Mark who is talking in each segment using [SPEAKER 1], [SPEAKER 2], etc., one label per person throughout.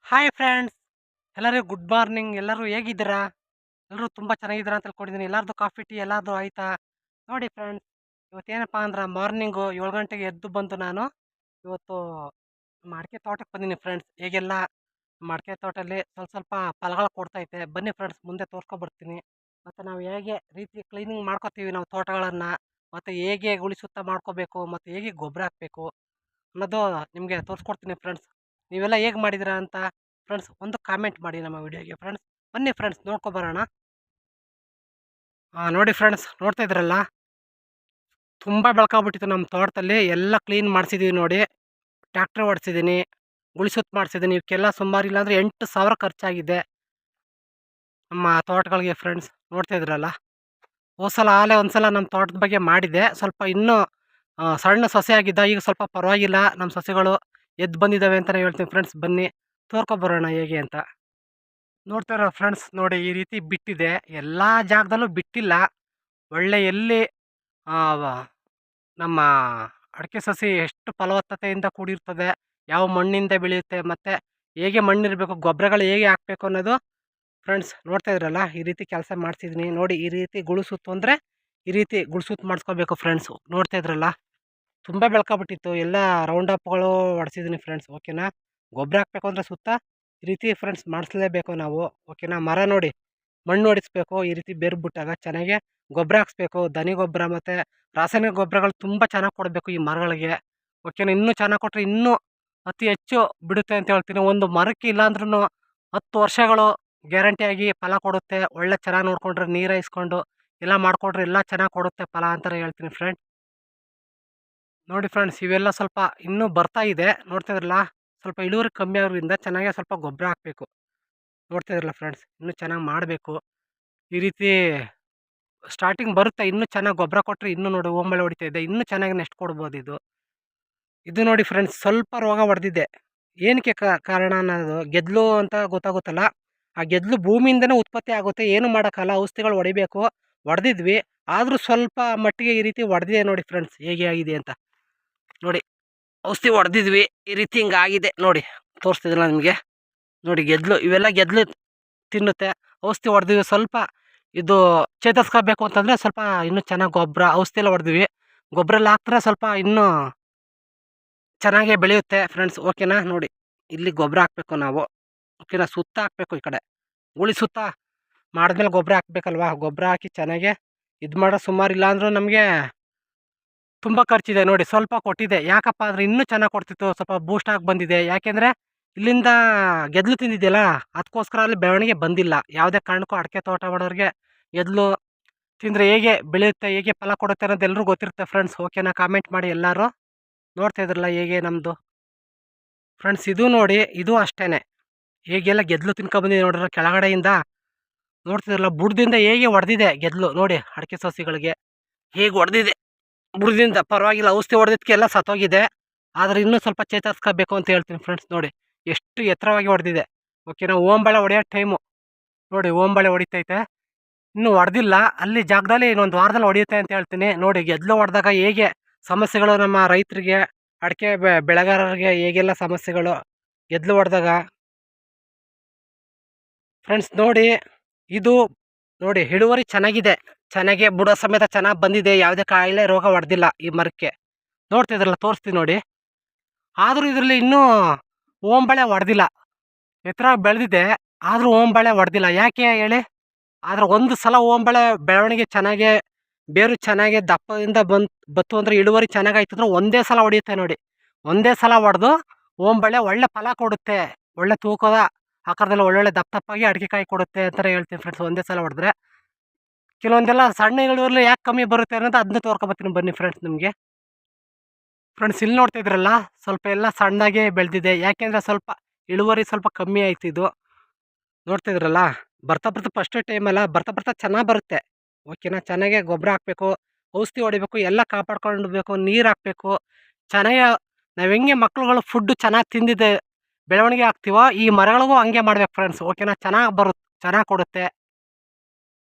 [SPEAKER 1] Hi friends, ಎಲ್ಲರಿಗೂ good morning. ಎಲ್ಲರೂ ಹೇಗಿದ್ದೀರಾ? ಎಲ್ಲರೂ ತುಂಬ ಚೆನ್ನಾಗಿದ್ದೀರಾ ಅಂತ ತಿಳ್ಕೊಂಡಿದ್ದೀನಿ. ಎಲ್ಲರದು ಕಾಫಿ ಟೀ ಎಲ್ಲಾದು ಆಯ್ತಾ? ನೋಡಿ ಫ್ರೆಂಡ್ಸ್, ಇವತ್ತೇನಪ್ಪ ಅಂದ್ರೆ ಮಾರ್ನಿಂಗು 7 ಗಂಟೆಗೆ ಎದ್ದು ಬಂದು ನಾನು ಇವತ್ತು ಅಡಿಕೆ ತೋಟಕ್ಕೆ ಬಂದೀನಿ ಫ್ರೆಂಡ್ಸ್. ಹೇಗೆಲ್ಲ ಅಡಿಕೆ ತೋಟದಲ್ಲಿ ಸ್ವಲ್ಪ ಸ್ವಲ್ಪ ಫಲಗಳು ಕೊಡ್ತೈತೆ. ಬನ್ನಿ ಫ್ರೆಂಡ್ಸ್, ಮುಂದೆ ತೋರ್ಸ್ಕೊಬರ್ತೀನಿ. ಮತ್ತು ನಾವು ಹೇಗೆ ರೀತಿ ಕ್ಲೀನಿಂಗ್ ಮಾಡ್ಕೋತೀವಿ ನಾವು ತೋಟಗಳನ್ನು, ಮತ್ತು ಹೇಗೆ ಉಳಿಸುತ್ತಾ ಮಾಡ್ಕೋಬೇಕು, ಮತ್ತು ಹೇಗೆ ಗೊಬ್ಬರ ಹಾಕಬೇಕು ಅನ್ನೋದು ನಿಮಗೆ ತೋರಿಸ್ಕೊಡ್ತೀನಿ ಫ್ರೆಂಡ್ಸ್. ನೀವೆಲ್ಲ ಹೇಗೆ ಮಾಡಿದ್ದೀರಾ ಅಂತ ಫ್ರೆಂಡ್ಸ್ ಒಂದು ಕಾಮೆಂಟ್ ಮಾಡಿ ನಮ್ಮ ವಿಡಿಯೋಗೆ ಫ್ರೆಂಡ್ಸ್. ಬನ್ನಿ ಫ್ರೆಂಡ್ಸ್, ನೋಡ್ಕೊಬರೋಣ. ನೋಡಿ ಫ್ರೆಂಡ್ಸ್, ನೋಡ್ತಾ ಇದ್ರಲ್ಲ, ತುಂಬ ಬೆಳ್ಕೊಬಿಟ್ಟಿತ್ತು ನಮ್ಮ ತೋಟದಲ್ಲಿ. ಎಲ್ಲ ಕ್ಲೀನ್ ಮಾಡಿಸಿದ್ದೀವಿ ನೋಡಿ. ಟ್ಯಾಕ್ಟ್ರ್ ಓಡಿಸಿದ್ದೀನಿ, ಗುಳಿಸುತ್ತ ಮಾಡಿಸಿದ್ದೀನಿ. ಇವಕ್ಕೆಲ್ಲ ಸುಮಾರು ಇಲ್ಲಾಂದರೆ 8,000 ಖರ್ಚಾಗಿದೆ ನಮ್ಮ ತೋಟಗಳಿಗೆ ಫ್ರೆಂಡ್ಸ್. ನೋಡ್ತಾ ಇದ್ರಲ್ಲ, ಹೋದ್ಸಲ ಒಂದ್ಸಲ ನಮ್ಮ ತೋಟದ ಬಗ್ಗೆ ಮಾಡಿದ್ದೆ. ಸ್ವಲ್ಪ ಇನ್ನೂ ಸಣ್ಣ ಸೊಸೆ ಆಗಿದ್ದ, ಈಗ ಸ್ವಲ್ಪ ಪರವಾಗಿಲ್ಲ, ನಮ್ಮ ಸೊಸೆಗಳು ಎದ್ದು ಬಂದಿದ್ದಾವೆ ಅಂತಲೇ ಹೇಳ್ತೀನಿ ಫ್ರೆಂಡ್ಸ್. ಬನ್ನಿ ತೋರ್ಕೊಬರೋಣ ಹೇಗೆ ಅಂತ. ನೋಡ್ತಾರ ಫ್ರೆಂಡ್ಸ್, ನೋಡಿ ಈ ರೀತಿ ಬಿಟ್ಟಿದೆ. ಎಲ್ಲ ಜಾಗದಲ್ಲೂ ಬಿಟ್ಟಿಲ್ಲ. ಒಳ್ಳೆ ಎಲ್ಲಿ ನಮ್ಮ ಅಡಿಕೆ ಸಸಿ ಎಷ್ಟು ಫಲವತ್ತತೆಯಿಂದ ಕೂಡಿರ್ತದೆ, ಯಾವ ಮಣ್ಣಿಂದ ಬೆಳೆಯುತ್ತೆ, ಮತ್ತು ಹೇಗೆ ಮಣ್ಣಿರಬೇಕು, ಗೊಬ್ಬರಗಳು ಹೇಗೆ ಹಾಕಬೇಕು ಅನ್ನೋದು ಫ್ರೆಂಡ್ಸ್ ನೋಡ್ತಾ ಇದ್ರಲ್ಲ. ಈ ರೀತಿ ಕೆಲಸ ಮಾಡಿಸಿದ್ದೀನಿ ನೋಡಿ. ಈ ರೀತಿ ಗುಳುಸುತ್ತು ಅಂದರೆ ಈ ರೀತಿ ಗುಳ್ಸುತ್ತು ಮಾಡಿಸ್ಕೋಬೇಕು ಫ್ರೆಂಡ್ಸು. ನೋಡ್ತಾ ಇದ್ರಲ್ಲ, ತುಂಬ ಬೆಳ್ಕೊಬಿಟ್ಟಿತ್ತು. ಎಲ್ಲ ರೌಂಡ್ ಅಪ್ಗಳು ಹೊಡ್ಸಿದ್ದೀನಿ ಫ್ರೆಂಡ್ಸ್. ಓಕೆನಾ? ಗೊಬ್ಬರ ಹಾಕಬೇಕು ಅಂದರೆ ಸುತ್ತ ಈ ರೀತಿ ಫ್ರೆಂಡ್ಸ್ ಮಾಡಿಸ್ಲೇಬೇಕು ನಾವು. ಓಕೆನಾ? ಮರ ನೋಡಿ, ಮಣ್ಣು ಹೊಡಿಸ್ಬೇಕು. ಈ ರೀತಿ ಬೇರು ಬಿಟ್ಟಾಗ ಚೆನ್ನಾಗೆ ಗೊಬ್ಬರ ಹಾಕ್ಸ್ಬೇಕು. ದನಿ ಗೊಬ್ಬರ ಮತ್ತು ರಾಸಾಯನಿಕ ಗೊಬ್ಬರಗಳು ತುಂಬ ಚೆನ್ನಾಗಿ ಕೊಡಬೇಕು ಈ ಮರಗಳಿಗೆ. ಓಕೆನಾ? ಇನ್ನೂ ಚೆನ್ನಾಗಿ ಕೊಟ್ಟರೆ ಇನ್ನೂ ಅತಿ ಹೆಚ್ಚು ಬಿಡುತ್ತೆ ಅಂತ ಹೇಳ್ತೀನಿ. ಒಂದು ಮರಕ್ಕೆ ಇಲ್ಲಾಂದ್ರೂ 10 ವರ್ಷಗಳು ಗ್ಯಾರಂಟಿಯಾಗಿ ಫಲ ಕೊಡುತ್ತೆ. ಒಳ್ಳೆ ಚೆನ್ನಾಗಿ ನೋಡಿಕೊಂಡ್ರೆ, ನೀರು ಹಾಯಿಸ್ಕೊಂಡು ಎಲ್ಲ ಮಾಡಿಕೊಂಡ್ರೆ ಎಲ್ಲ ಚೆನ್ನಾಗಿ ಕೊಡುತ್ತೆ ಫಲ ಅಂತಲೇ ಹೇಳ್ತೀನಿ ಫ್ರೆಂಡ್. ನೋಡಿ ಫ್ರೆಂಡ್ಸ್, ಇವೆಲ್ಲ ಸ್ವಲ್ಪ ಇನ್ನೂ ಬರ್ತಾ ಇದೆ. ನೋಡ್ತಾ ಇದ್ರಲ್ಲ, ಸ್ವಲ್ಪ ಇಳುವರಿ ಕಮ್ಮಿ ಆಗೋದ್ರಿಂದ ಚೆನ್ನಾಗೆ ಸ್ವಲ್ಪ ಗೊಬ್ಬರ ಹಾಕಬೇಕು. ನೋಡ್ತಾ ಇದ್ರಲ್ಲ ಫ್ರೆಂಡ್ಸ್, ಇನ್ನೂ ಚೆನ್ನಾಗಿ ಮಾಡಬೇಕು. ಈ ರೀತಿ ಸ್ಟಾರ್ಟಿಂಗ್ ಬರುತ್ತೆ. ಇನ್ನೂ ಚೆನ್ನಾಗಿ ಗೊಬ್ಬರ ಕೊಟ್ಟರೆ ಇನ್ನೂ ನೋಡಿ ಓಂಬಳೆ ಹೊಡಿತಾ ಇದೆ. ಇನ್ನೂ ಚೆನ್ನಾಗಿ ನೆಕ್ಸ್ಟ್ ಕೊಡ್ಬೋದು ಇದು. ಇದು ನೋಡಿ ಫ್ರೆಂಡ್ಸ್, ಸ್ವಲ್ಪ ರೋಗ ಹೊಡೆದಿದೆ. ಏನಕ್ಕೆ ಕಾರಣ ಅನ್ನೋದು ಗೆದ್ಲು ಅಂತ ಗೊತ್ತಾಗುತ್ತಲ್ಲ. ಆ ಗೆದ್ಲು ಭೂಮಿಯಿಂದನೇ ಉತ್ಪತ್ತಿ ಆಗುತ್ತೆ. ಏನು ಮಾಡೋಕ್ಕಲ್ಲ, ಔಷಧಿಗಳು ಹೊಡಿಬೇಕು. ಹೊಡೆದಿದ್ವಿ, ಆದರೂ ಸ್ವಲ್ಪ ಮಟ್ಟಿಗೆ ಈ ರೀತಿ ಹೊಡೆದಿದೆ ನೋಡಿ ಫ್ರೆಂಡ್ಸ್, ಹೇಗೆ ಆಗಿದೆ ಅಂತ ನೋಡಿ. ಔಷಧಿ ಹೊಡೆದಿದ್ವಿ, ಈ ರೀತಿ ಹಿಂಗಾಗಿದೆ ನೋಡಿ. ತೋರಿಸ್ತಿದ್ದಿಲ್ಲ ನಿಮಗೆ. ನೋಡಿ ಗೆದ್ಲು, ಇವೆಲ್ಲ ಗೆದ್ಲು ತಿನ್ನುತ್ತೆ. ಔಷಧಿ ಹೊಡೆದಿವಿ, ಸ್ವಲ್ಪ ಇದು ಚೇತರಿಸ್ಕೋಬೇಕು ಅಂತಂದರೆ ಸ್ವಲ್ಪ ಇನ್ನೂ ಚೆನ್ನಾಗಿ ಗೊಬ್ಬರ ಔಷಧಿ ಎಲ್ಲ ಹೊಡೆದಿವಿ. ಗೊಬ್ಬರ ಎಲ್ಲ ಹಾಕಿದ್ರೆ ಸ್ವಲ್ಪ ಇನ್ನೂ ಚೆನ್ನಾಗೇ ಬೆಳೆಯುತ್ತೆ ಫ್ರೆಂಡ್ಸ್. ಓಕೆನಾ? ನೋಡಿ, ಇಲ್ಲಿ ಗೊಬ್ಬರ ಹಾಕಬೇಕು ನಾವು. ಓಕೆನಾ? ಸುತ್ತ ಹಾಕಬೇಕು. ಈ ಕಡೆ ಗುಳಿ ಸುತ್ತ ಮಾಡಿದ್ಮೇಲೆ ಗೊಬ್ಬರ ಹಾಕ್ಬೇಕಲ್ವಾ. ಗೊಬ್ಬರ ಹಾಕಿ ಚೆನ್ನಾಗೆ ಇದು ಮಾಡೋ. ಸುಮಾರು ಇಲ್ಲಾಂದ್ರೂ ನಮಗೆ ತುಂಬ ಖರ್ಚಿದೆ ನೋಡಿ. ಸ್ವಲ್ಪ ಕೊಟ್ಟಿದೆ, ಯಾಕಪ್ಪ ಅಂದರೆ ಇನ್ನೂ ಚೆನ್ನಾಗಿ ಕೊಡ್ತಿತ್ತು. ಸ್ವಲ್ಪ ಬೂಸ್ಟ್ ಆಗಿ ಬಂದಿದೆ. ಯಾಕೆಂದರೆ ಇಲ್ಲಿಂದ ಗೆದ್ಲು ತಿಂದಿದೆಯಲ್ಲ, ಅದಕ್ಕೋಸ್ಕರ ಅಲ್ಲಿ ಬೆಳವಣಿಗೆ ಬಂದಿಲ್ಲ. ಯಾವುದೇ ಕಾರಣಕ್ಕೂ ಅಡಿಕೆ ತೋಟ ಮಾಡೋರಿಗೆ ಗೆದ್ಲು ತಿಂದರೆ ಹೇಗೆ ಬೆಳೆಯುತ್ತೆ, ಹೇಗೆ ಫಲ ಕೊಡುತ್ತೆ ಅನ್ನೋದು ಎಲ್ಲರೂ ಗೊತ್ತಿರುತ್ತೆ ಫ್ರೆಂಡ್ಸ್. ಓಕೆನಾ? ಕಾಮೆಂಟ್ ಮಾಡಿ ಎಲ್ಲರೂ. ನೋಡ್ತಾ ಇದ್ರಲ್ಲ ಹೇಗೆ ನಮ್ಮದು ಫ್ರೆಂಡ್ಸ್. ಇದು ನೋಡಿ, ಇದು ಅಷ್ಟೇ ಹೇಗೆಲ್ಲ ಗೆದ್ಲು ತಿನ್ಕೊಬಂದಿದೆ ನೋಡ್ರ ಕೆಳಗಡೆಯಿಂದ. ನೋಡ್ತಿದ್ರಲ್ಲ, ಬುಡದಿಂದ ಹೇಗೆ ಹೊಡೆದಿದೆ ಗೆದ್ಲು ನೋಡಿ. ಅಡಿಕೆ ಸಸಿಗಳಿಗೆ ಹೇಗೆ ಹೊಡೆದಿದೆ ಬುಡದಿಂದ. ಪರವಾಗಿಲ್ಲ, ಔಷಧಿ ಹೊಡೆದಕ್ಕೆ ಎಲ್ಲ ಸತ್ತೋಗಿದೆ. ಆದರೆ ಇನ್ನೂ ಸ್ವಲ್ಪ ಚೇತರಿಸ್ಕೋಬೇಕು ಅಂತ ಹೇಳ್ತೀನಿ ಫ್ರೆಂಡ್ಸ್. ನೋಡಿ ಎಷ್ಟು ಎತ್ತರವಾಗಿ ಹೊಡೆದಿದೆ. ಓಕೆನಾ? ಓಂಬಳೆ ಹೊಡೆಯೋ ಟೈಮು ನೋಡಿ. ಓಂಬಳೆ ಹೊಡಿತೈತೆ, ಇನ್ನೂ ಹೊಡೆದಿಲ್ಲ. ಅಲ್ಲಿ ಜಾಗದಲ್ಲಿ ಇನ್ನೊಂದು ವಾರದಲ್ಲಿ ಹೊಡೆಯುತ್ತೆ ಅಂತ ಹೇಳ್ತೀನಿ ನೋಡಿ. ಗೆದ್ಲು ಹೊಡೆದಾಗ ಹೇಗೆ ಸಮಸ್ಯೆಗಳು ನಮ್ಮ ರೈತರಿಗೆ, ಅಡಿಕೆ ಬೆಳೆಗಾರರಿಗೆ ಹೇಗೆಲ್ಲ ಸಮಸ್ಯೆಗಳು ಗೆದ್ಲು ಹೊಡೆದಾಗ ಫ್ರೆಂಡ್ಸ್. ನೋಡಿ ಇದು ನೋಡಿ, ಇಳುವರಿ ಚೆನ್ನಾಗಿದೆ. ಚೆನ್ನಾಗಿ ಬುಡ ಸಮೇತ ಚೆನ್ನಾಗಿ ಬಂದಿದೆ. ಯಾವುದೇ ಕಾಯಿಲೆ ರೋಗ ಹೊಡೆದಿಲ್ಲ ಈ ಮರಕ್ಕೆ. ನೋಡ್ತಿದ್ರಲ್ಲ, ತೋರಿಸ್ತೀನಿ ನೋಡಿ. ಆದರೂ ಇದರಲ್ಲಿ ಇನ್ನೂ ಓಂಬಳೆ ಹೊಡೆದಿಲ್ಲ. ಎತ್ತರ ಬೆಳೆದಿದೆ, ಆದರೂ ಓಂಬಳೆ ಹೊಡೆದಿಲ್ಲ. ಯಾಕೆ ಹೇಳಿ? ಆದರೆ ಒಂದು ಸಲ ಓಂಬಳೆ ಬೆಳವಣಿಗೆ ಚೆನ್ನಾಗೆ, ಬೇರು ಚೆನ್ನಾಗೆ ದಪ್ಪದಿಂದ ಬತ್ತು ಅಂದರೆ, ಇಳುವರಿ ಚೆನ್ನಾಗಾಯ್ತಂದ್ರೆ ಒಂದೇ ಸಲ ಹೊಡೆಯುತ್ತೆ ನೋಡಿ. ಒಂದೇ ಸಲ ಹೊಡೆದು ಓಂಬಳೆ ಒಳ್ಳೆ ಫಲ ಕೊಡುತ್ತೆ. ಒಳ್ಳೆ ತೂಕದ ಆಕಾರದಲ್ಲಿ ಒಳ್ಳೊಳ್ಳೆ ದಪ್ಪ ದಪ್ಪಾಗಿ ಅಡಿಕೆಕಾಯಿ ಕೊಡುತ್ತೆ ಅಂತಲೇ ಹೇಳ್ತೀನಿ ಫ್ರೆಂಡ್ಸ್. ಒಂದೇ ಸಲ ಹೊಡೆದ್ರೆ ಕೆಲವೊಂದೆಲ್ಲ ಸಣ್ಣ ಇಳುವರಿ ಯಾಕೆ ಕಮ್ಮಿ ಬರುತ್ತೆ ಅನ್ನೋದು ಅದನ್ನ ತೋರ್ಕೊಬರ್ತೀನಿ ಬನ್ನಿ ಫ್ರೆಂಡ್ಸ್ ನಿಮಗೆ. ಫ್ರೆಂಡ್ಸ್, ಇಲ್ಲಿ ನೋಡ್ತಾ ಇದ್ರಲ್ಲ, ಸ್ವಲ್ಪ ಎಲ್ಲ ಸಣ್ಣಗೆ ಬೆಳೆದಿದೆ. ಯಾಕೆಂದರೆ ಸ್ವಲ್ಪ ಇಳುವರಿ ಸ್ವಲ್ಪ ಕಮ್ಮಿ ಆಯ್ತು ಇದು. ನೋಡ್ತಾ ಇದ್ರಲ್ಲ, ಬರ್ತಾ ಬರ್ತಾ ಫಸ್ಟ್ ಟೈಮಲ್ಲ, ಬರ್ತಾ ಬರ್ತಾ ಚೆನ್ನಾಗಿ ಬರುತ್ತೆ. ಓಕೆನಾ? ಚೆನ್ನಾಗೆ ಗೊಬ್ಬರ ಹಾಕಬೇಕು, ಔಷಧಿ ಹೊಡಿಬೇಕು, ಎಲ್ಲ ಕಾಪಾಡ್ಕೊಳ್ಬೇಕು, ನೀರು ಹಾಕಬೇಕು ಚೆನ್ನಾಗಿ. ನಾವು ಹೆಂಗೆ ಮಕ್ಳುಗಳು ಫುಡ್ಡು ಚೆನ್ನಾಗಿ ತಿಂದಿದೆ ಬೆಳವಣಿಗೆ ಆಗ್ತೀವೋ, ಈ ಮರಗಳಿಗೂ ಹಂಗೆ ಮಾಡ್ಬೇಕು ಫ್ರೆಂಡ್ಸ್. ಓಕೆನಾ? ಚೆನ್ನಾಗಿ ಚೆನ್ನಾಗಿ ಕೊಡುತ್ತೆ.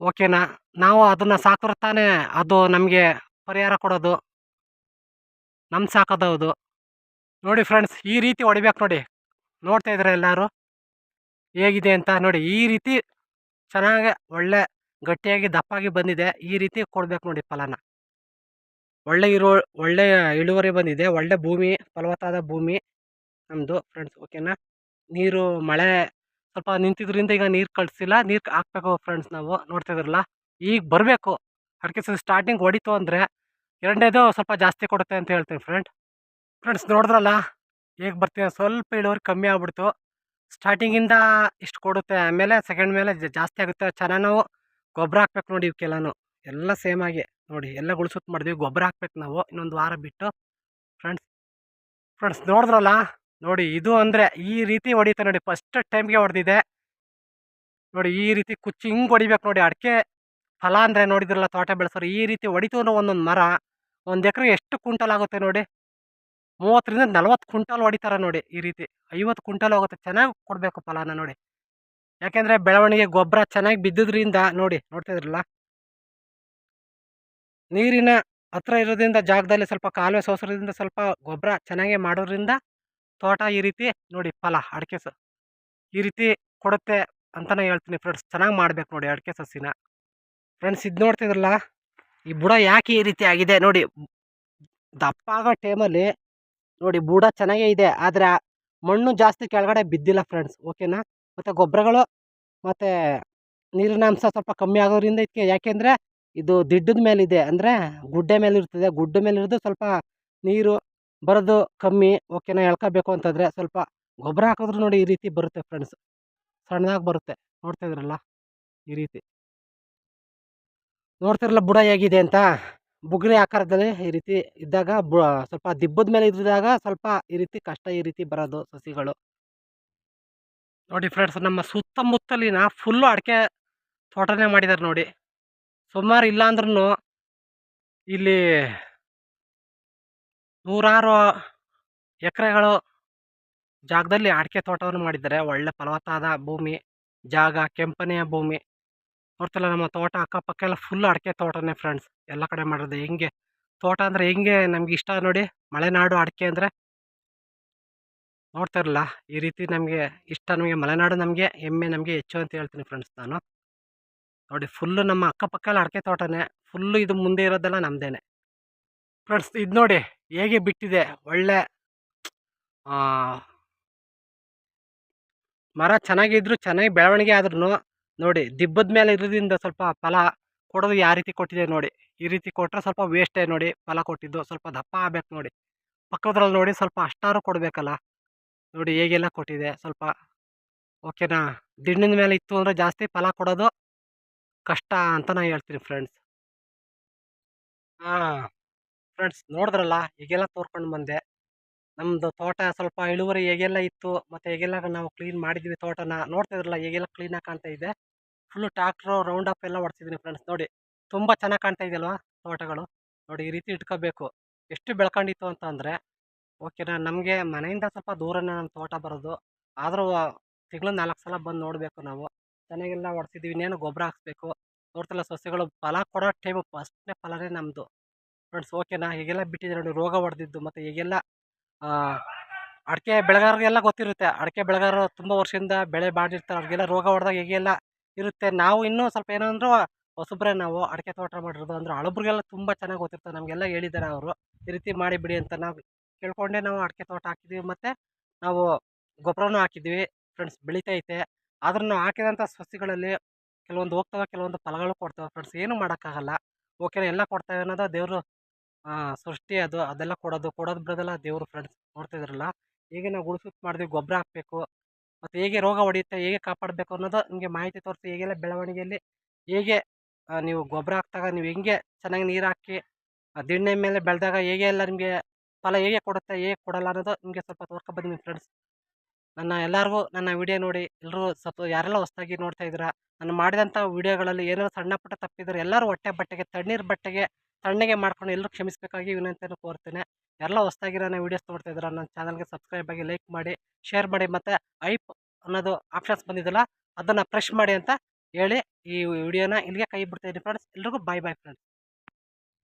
[SPEAKER 1] ಓಕೆನಾ? ನಾವು ಅದನ್ನು ಸಾಕಿದ್ರೆ ತಾನೇ ಅದು ನಮಗೆ ಪರಿಹಾರ ಕೊಡೋದು, ನಮ್ಮ ಸಾಕೋದೌದು. ನೋಡಿ ಫ್ರೆಂಡ್ಸ್, ಈ ರೀತಿ ಹೊಡಿಬೇಕು ನೋಡಿ. ನೋಡ್ತಾ ಇದ್ರೆ ಎಲ್ಲರೂ. ಹೇಗಿದೆ ಅಂತ ನೋಡಿ. ಈ ರೀತಿ ಚೆನ್ನಾಗಿ ಒಳ್ಳೆ ಗಟ್ಟಿಯಾಗಿ ದಪ್ಪಾಗಿ ಬಂದಿದೆ. ಈ ರೀತಿ ಕೊಡ್ಬೇಕು ನೋಡಿ ಫಲನ. ಒಳ್ಳೆ ಇಳುವರಿ ಬಂದಿದೆ. ಒಳ್ಳೆ ಭೂಮಿ, ಫಲವತ್ತಾದ ಭೂಮಿ ನಮ್ಮದು ಫ್ರೆಂಡ್ಸ್. ಓಕೆನಾ. ನೀರು ಮಳೆ ಸ್ವಲ್ಪ ನಿಂತಿದ್ರಿಂದ ಈಗ ನೀರು ಕಳಿಸಿಲ್ಲ. ನೀರು ಹಾಕ್ಬೇಕು ಫ್ರೆಂಡ್ಸ್ ನಾವು. ನೋಡ್ತಾ ಇದ್ರಲ್ಲ, ಈಗ ಬರಬೇಕು. ಅಡಿಕೆ ಸಸಿ ಸ್ಟಾರ್ಟಿಂಗ್ ಹೊಡಿತು ಅಂದರೆ ಎರಡನೇದು ಸ್ವಲ್ಪ ಜಾಸ್ತಿ ಕೊಡುತ್ತೆ ಅಂತ ಹೇಳ್ತೀನಿ ಫ್ರೆಂಡ್ಸ್ ನೋಡಿದ್ರಲ್ಲ ಹೇಗೆ ಬರ್ತೀವಿ. ಸ್ವಲ್ಪ ಇಳುವರಿ ಕಮ್ಮಿ ಆಗ್ಬಿಡ್ತು. ಸ್ಟಾರ್ಟಿಂಗಿಂದ ಇಷ್ಟು ಕೊಡುತ್ತೆ, ಆಮೇಲೆ ಸೆಕೆಂಡ್ ಮೇಲೆ ಜಾಸ್ತಿ ಆಗುತ್ತೆ. ಚೆನ್ನಾಗಿ ನಾವು ಗೊಬ್ಬರ ಹಾಕ್ಬೇಕು ನೋಡಿ. ಇವಕ್ಕೆಲ್ಲನೂ ಎಲ್ಲ ಸೇಮ್ ಆಗಿ ನೋಡಿ, ಎಲ್ಲ ಗುಳ್ಸುತ್ತು ಮಾಡಿದ್ವಿ. ಗೊಬ್ಬರ ಹಾಕ್ಬೇಕು ನಾವು ಇನ್ನೊಂದು ವಾರ ಬಿಟ್ಟು ಫ್ರೆಂಡ್ಸ್ ನೋಡಿದ್ರಲ್ಲ. ನೋಡಿ, ಇದು ಅಂದರೆ ಈ ರೀತಿ ಹೊಡಿತೆ ನೋಡಿ. ಫಸ್ಟ್ ಟೈಮ್ಗೆ ಹೊಡೆದಿದೆ ನೋಡಿ. ಈ ರೀತಿ ಕುಚ್ಚಿ ಹಿಂಗೆ ಹೊಡಿಬೇಕು ನೋಡಿ. ಅಡಿಕೆ ಫಲ ಅಂದರೆ ನೋಡಿದ್ರಲ್ಲ, ತೋಟ ಬೆಳೆಸೋರು ಈ ರೀತಿ ಹೊಡಿತು ಅಂದ್ರೆ ಒಂದೊಂದು ಮರ 1 ಎಕರೆ ಎಷ್ಟು ಕ್ವಿಂಟಲ್ ಆಗುತ್ತೆ ನೋಡಿ. 30ರಿಂದ 40 ಕ್ವಿಂಟಲ್ ಹೊಡಿತಾರೆ ನೋಡಿ. ಈ ರೀತಿ 50 ಕ್ವಿಂಟಲ್ ಹೋಗುತ್ತೆ. ಚೆನ್ನಾಗಿ ಕೊಡಬೇಕು ಫಲನ ನೋಡಿ. ಯಾಕೆಂದರೆ ಬೆಳವಣಿಗೆ ಗೊಬ್ಬರ ಚೆನ್ನಾಗಿ ಬಿದ್ದಿದ್ರಿಂದ ನೋಡಿ, ನೋಡ್ತಾ ಇದ್ರಲ್ಲ, ನೀರಿನ ಹತ್ರ ಇರೋದ್ರಿಂದ ಜಾಗದಲ್ಲಿ ಸ್ವಲ್ಪ ಕಾಲುವೆ ಸೋಸೋದ್ರಿಂದ ಸ್ವಲ್ಪ ಗೊಬ್ಬರ ಚೆನ್ನಾಗಿ ಮಾಡೋದ್ರಿಂದ ತೋಟ ಈ ರೀತಿ ನೋಡಿ ಫಲ ಅಡಿಕೆ ಈ ರೀತಿ ಕೊಡುತ್ತೆ ಅಂತಲೇ ಹೇಳ್ತೀನಿ ಫ್ರೆಂಡ್ಸ್. ಚೆನ್ನಾಗಿ ಮಾಡ್ಬೇಕು ನೋಡಿ ಅಡಿಕೆ ಸಸಿನ ಫ್ರೆಂಡ್ಸ್. ಇದು ನೋಡ್ತಿದ್ರಲ್ಲ, ಈ ಬುಡ ಯಾಕೆ ಈ ರೀತಿ ಆಗಿದೆ ನೋಡಿ. ದಪ್ಪ ಆಗೋ ಟೈಮಲ್ಲಿ ನೋಡಿ ಬುಡ ಚೆನ್ನಾಗೇ ಇದೆ, ಆದರೆ ಮಣ್ಣು ಜಾಸ್ತಿ ಕೆಳಗಡೆ ಬಿದ್ದಿಲ್ಲ ಫ್ರೆಂಡ್ಸ್. ಓಕೆನಾ. ಮತ್ತು ಗೊಬ್ಬರಗಳು ಮತ್ತು ನೀರಿನ ಅಂಶ ಸ್ವಲ್ಪ ಕಮ್ಮಿ ಆಗೋದ್ರಿಂದ ಇದಕ್ಕೆ, ಯಾಕೆಂದರೆ ಇದು ದಿಡ್ಡದ ಮೇಲಿದೆ, ಅಂದರೆ ಗುಡ್ಡೆ ಮೇಲೆ ಇರ್ತದೆ. ಗುಡ್ಡ ಮೇಲೆ ಇರೋದು ಸ್ವಲ್ಪ ನೀರು ಬರೋದು ಕಮ್ಮಿ. ಓಕೆನಾ. ಎಳ್ಕೋಬೇಕು ಅಂತಂದರೆ ಸ್ವಲ್ಪ ಗೊಬ್ಬರ ಹಾಕಿದ್ರು ನೋಡಿ ಈ ರೀತಿ ಬರುತ್ತೆ ಫ್ರೆಂಡ್ಸ್. ಸಣ್ಣದಾಗಿ ಬರುತ್ತೆ. ನೋಡ್ತಾ ಇದ್ರಲ್ಲ, ಈ ರೀತಿ ನೋಡ್ತಿರಲ್ಲ ಬುಡ ಹೇಗಿದೆ ಅಂತ. ಬುಗ್ರಿ ಆಕಾರದಲ್ಲಿ ಈ ರೀತಿ ಇದ್ದಾಗ ಸ್ವಲ್ಪ ದಿಬ್ಬದ ಮೇಲೆ ಇದ್ದಾಗ ಸ್ವಲ್ಪ ಈ ರೀತಿ ಕಷ್ಟ, ಈ ರೀತಿ ಬರೋದು ಸಸಿಗಳು ನೋಡಿ ಫ್ರೆಂಡ್ಸ್. ನಮ್ಮ ಸುತ್ತಮುತ್ತಲಿನ ಫುಲ್ಲು ಅಡಿಕೆ ತೋಟನೇ ಮಾಡಿದ್ದಾರೆ ನೋಡಿ. ಸುಮಾರು ಇಲ್ಲ ಅಂದ್ರೂ ಇಲ್ಲಿ ನೂರಾರು ಎಕರೆಗಳು ಜಾಗದಲ್ಲಿ ಅಡಿಕೆ ತೋಟವನ್ನು ಮಾಡಿದ್ದಾರೆ. ಒಳ್ಳೆ ಫಲವತ್ತಾದ ಭೂಮಿ, ಜಾಗ, ಕೆಂಪನೆಯ ಭೂಮಿ. ನೋಡ್ತಿಲ್ಲ ನಮ್ಮ ತೋಟ ಅಕ್ಕಪಕ್ಕ ಎಲ್ಲ ಫುಲ್ ಅಡಿಕೆ ತೋಟನೇ ಫ್ರೆಂಡ್ಸ್. ಎಲ್ಲ ಕಡೆ ಮಾಡಿರೋದು. ಹೆಂಗೆ ತೋಟ ಅಂದರೆ ಹೆಂಗೆ ನಮ್ಗೆ ಇಷ್ಟ ನೋಡಿ. ಮಲೆನಾಡು ಅಡಿಕೆ ಅಂದರೆ ನೋಡ್ತಾ ಇರಲ್ಲ, ಈ ರೀತಿ ನಮಗೆ ಇಷ್ಟ. ನಮಗೆ ಮಲೆನಾಡು ನಮಗೆ ಹೆಮ್ಮೆ, ನಮಗೆ ಹೆಚ್ಚು ಅಂತ ಹೇಳ್ತೀನಿ ಫ್ರೆಂಡ್ಸ್ ನಾನು. ನೋಡಿ ಫುಲ್ಲು ನಮ್ಮ ಅಕ್ಕಪಕ್ಕ ಎಲ್ಲ ಅಡಿಕೆ ತೋಟನೇ. ಫುಲ್ಲು ಇದು ಮುಂದೆ ಇರೋದೆಲ್ಲ ನಮ್ಮದೇನೆ ಫ್ರೆಂಡ್ಸ್. ಇದು ನೋಡಿ ಹೇಗೆ ಬಿಟ್ಟಿದೆ. ಒಳ್ಳೆ ಮರ ಚೆನ್ನಾಗಿದ್ರು, ಚೆನ್ನಾಗಿ ಬೆಳವಣಿಗೆ ಆದ್ರೂ ನೋಡಿ ದಿಬ್ಬದ ಮೇಲೆ ಇರೋದ್ರಿಂದ ಸ್ವಲ್ಪ ಫಲ ಕೊಡೋದು ಯಾವ ರೀತಿ ಕೊಟ್ಟಿದೆ ನೋಡಿ. ಈ ರೀತಿ ಕೊಟ್ಟರೆ ಸ್ವಲ್ಪ ವೇಸ್ಟೇ ನೋಡಿ. ಫಲ ಕೊಟ್ಟಿದ್ದು ಸ್ವಲ್ಪ ದಪ್ಪ ಆಗ್ಬೇಕು ನೋಡಿ. ಪಕ್ಕದ್ರಲ್ಲಿ ನೋಡಿ ಸ್ವಲ್ಪ ಅಷ್ಟಾರು ಕೊಡಬೇಕಲ್ಲ ನೋಡಿ ಹೇಗೆಲ್ಲ ಕೊಟ್ಟಿದೆ ಸ್ವಲ್ಪ. ಓಕೆನಾ. ದಿಂಡಿನ ಮೇಲೆ ಇತ್ತು ಅಂದರೆ ಜಾಸ್ತಿ ಫಲ ಕೊಡೋದು ಕಷ್ಟ ಅಂತ ನಾನು ಹೇಳ್ತೀನಿ ಫ್ರೆಂಡ್ಸ್. ಹಾಂ ಫ್ರೆಂಡ್ಸ್ ನೋಡಿದ್ರಲ್ಲ, ಹೀಗೆಲ್ಲ ತೋರ್ಕೊಂಡು ಬಂದೆ. ನಮ್ಮದು ತೋಟ ಸ್ವಲ್ಪ ಇಳುವರಿ ಹೇಗೆಲ್ಲ ಇತ್ತು, ಮತ್ತು ಹೇಗೆಲ್ಲ ನಾವು ಕ್ಲೀನ್ ಮಾಡಿದ್ವಿ ತೋಟನ. ನೋಡ್ತಾ ಇದ್ರಲ್ಲ ಹೇಗೆಲ್ಲ ಕ್ಲೀನಾಗಿ ಕಾಣ್ತಾ ಇದೆ. ಫುಲ್ಲು ಟ್ಯಾಕ್ಟ್ರು ರೌಂಡ್ ಅಪ್ ಎಲ್ಲ ಹೊಡ್ಸಿದ್ದೀನಿ ಫ್ರೆಂಡ್ಸ್. ನೋಡಿ ತುಂಬ ಚೆನ್ನಾಗಿ ಕಾಣ್ತಾ ಇದೆಯಲ್ವಾ ತೋಟಗಳು. ನೋಡಿ ಈ ರೀತಿ ಇಟ್ಕೋಬೇಕು. ಎಷ್ಟು ಬೆಳ್ಕೊಂಡಿತ್ತು ಅಂತ ಅಂದರೆ ಓಕೆನಾ. ನಮಗೆ ಮನೆಯಿಂದ ಸ್ವಲ್ಪ ದೂರನೇ ನಮ್ಮ ತೋಟ ಬರೋದು. ಆದರೂ ತಿಂಗಳು 4 ಸಲ ಬಂದು ನೋಡಬೇಕು ನಾವು. ಚೆನ್ನಾಗೆಲ್ಲ ಹೊಡ್ಸಿದ್ದೀವಿ. ಇನ್ನೇನು ಗೊಬ್ಬರ ಹಾಕ್ಸ್ಬೇಕು. ನೋಡ್ತಿಲ್ಲ ಸಸ್ಯಗಳು ಫಲ ಕೊಡೋ ಟೈಮು ಫಸ್ಟ್ನೇ ಫಲನೇ ನಮ್ಮದು ಫ್ರೆಂಡ್ಸ್. ಓಕೆನಾ. ಹೀಗೆಲ್ಲ ಬಿಟ್ಟಿದೆ ನೋಡಿ ರೋಗ ಹೊಡೆದಿದ್ದು. ಮತ್ತು ಹೀಗೆಲ್ಲ ಅಡಿಕೆ ಬೆಳೆಗಾರರಿಗೆಲ್ಲ ಗೊತ್ತಿರುತ್ತೆ. ಅಡಿಕೆ ಬೆಳೆಗಾರರು ತುಂಬ ವರ್ಷದಿಂದ ಬೆಳೆ ಮಾಡಿರ್ತಾರೆ. ಅವ್ರಿಗೆಲ್ಲ ರೋಗ ಹೊಡೆದಾಗ ಹೇಗೆಲ್ಲ ಇರುತ್ತೆ. ನಾವು ಇನ್ನೂ ಸ್ವಲ್ಪ ಏನಂದ್ರೂ ಹೊಸಬ್ರೆ ನಾವು ಅಡಿಕೆ ತೋಟ ಮಾಡಿರೋದು. ಅಂದ್ರೆ ಹಳಬ್ರಿಗೆಲ್ಲ ತುಂಬ ಚೆನ್ನಾಗಿ ಗೊತ್ತಿರ್ತದೆ. ನಮಗೆಲ್ಲ ಹೇಳಿದ್ದಾರೆ ಅವರು, ಈ ರೀತಿ ಮಾಡಿ ಬಿಡಿ ಅಂತ. ನಾವು ಕೇಳ್ಕೊಂಡೇ ನಾವು ಅಡಿಕೆ ತೋಟ ಹಾಕಿದ್ದೀವಿ. ಮತ್ತು ನಾವು ಗೊಬ್ಬರನೂ ಹಾಕಿದ್ವಿ ಫ್ರೆಂಡ್ಸ್. ಬೆಳಿತೈತೆ. ಆದ್ರೂ ನಾವು ಹಾಕಿದಂಥ ಸಸಿಗಳಲ್ಲಿ ಕೆಲವೊಂದು ಹೋಗ್ತವೆ, ಕೆಲವೊಂದು ಫಲಗಳು ಕೊಡ್ತವೆ ಫ್ರೆಂಡ್ಸ್. ಏನೂ ಮಾಡೋಕ್ಕಾಗಲ್ಲ. ಓಕೆನಾ. ಎಲ್ಲ ಕೊಡ್ತವೆ ಅನ್ನೋದು ದೇವರು ಸೃಷ್ಟಿ. ಅದೆಲ್ಲ ಕೊಡೋದು ಬಿಡೋದೆಲ್ಲ ದೇವರು ಫ್ರೆಂಡ್ಸ್. ನೋಡ್ತಾ ಇದ್ರಲ್ಲ ಹೇಗೆ ನಾವು ಗುಡ್ಸುತ್ತು ಮಾಡಿದ್ವಿ. ಗೊಬ್ಬರ ಹಾಕಬೇಕು, ಮತ್ತು ಹೇಗೆ ರೋಗ ಹೊಡೆಯುತ್ತೆ, ಹೇಗೆ ಕಾಪಾಡಬೇಕು ಅನ್ನೋದು ನಿಮಗೆ ಮಾಹಿತಿ ತೋರಿಸಿ. ಹೇಗೆಲ್ಲ ಬೆಳವಣಿಗೆಯಲ್ಲಿ ಹೇಗೆ ನೀವು ಗೊಬ್ಬರ ಹಾಕಿದಾಗ ನೀವು ಹೆಂಗೆ ಚೆನ್ನಾಗಿ ನೀರು ಹಾಕಿ ದಿಣ್ಣೆ ಮೇಲೆ ಬೆಳೆದಾಗ ಹೇಗೆ ಎಲ್ಲ ನಿಮಗೆ ಫಲ ಹೇಗೆ ಕೊಡುತ್ತೆ, ಹೇಗೆ ಕೊಡಲ್ಲ ಅನ್ನೋದು ನಿಮಗೆ ಸ್ವಲ್ಪ ತೋರ್ಕೊಬಂದಿದ್ದೀನಿ ಫ್ರೆಂಡ್ಸ್. ಎಲ್ಲರಿಗೂ ನನ್ನ ವಿಡಿಯೋ ನೋಡಿ ಎಲ್ಲರೂ ಸ್ವಲ್ಪ ಯಾರೆಲ್ಲ ಹೊಸದಾಗಿ ನೋಡ್ತಾ ಇದ್ದೀರಾ, ನಾನು ಮಾಡಿದಂಥ ವಿಡಿಯೋಗಳಲ್ಲಿ ಏನಾದರೂ ಸಣ್ಣ ಪುಟ್ಟ ತಪ್ಪಿದ್ರೆ ಎಲ್ಲರೂ ತಣ್ಣೀರು ಬಟ್ಟೆಗೆ ತಣ್ಣಗೆ ಮಾಡ್ಕೊಂಡು ಎಲ್ಲರೂ ಕ್ಷಮಿಸಬೇಕಾಗಿ ವಿನಂತಿಯನ್ನು ಕೋರ್ತೇನೆ. ಎಲ್ಲ ಹೊಸದಾಗಿ ನನ್ನ ವೀಡಿಯೋಸ್ ನೋಡ್ತಾ ಇದ್ದೀರಾ, ನನ್ನ ಚಾನಲ್ಗೆ ಸಬ್ಸ್ಕ್ರೈಬ್ ಆಗಿ, ಲೈಕ್ ಮಾಡಿ, ಶೇರ್ ಮಾಡಿ, ಮತ್ತು ಐಪ್ ಅನ್ನೋದು ಆಪ್ಷನ್ಸ್ ಬಂದಿದ್ದಲ್ಲ ಅದನ್ನು ಪ್ರೆಸ್ ಮಾಡಿ ಅಂತ ಹೇಳಿ ಈ ವಿಡಿಯೋನ ಇಲ್ಲಿಗೆ ಕೈ ಬಿಡ್ತಾಯಿದ್ದೀನಿ ಫ್ರೆಂಡ್ಸ್. ಎಲ್ರಿಗೂ ಬಾಯ್ ಫ್ರೆಂಡ್ಸ್.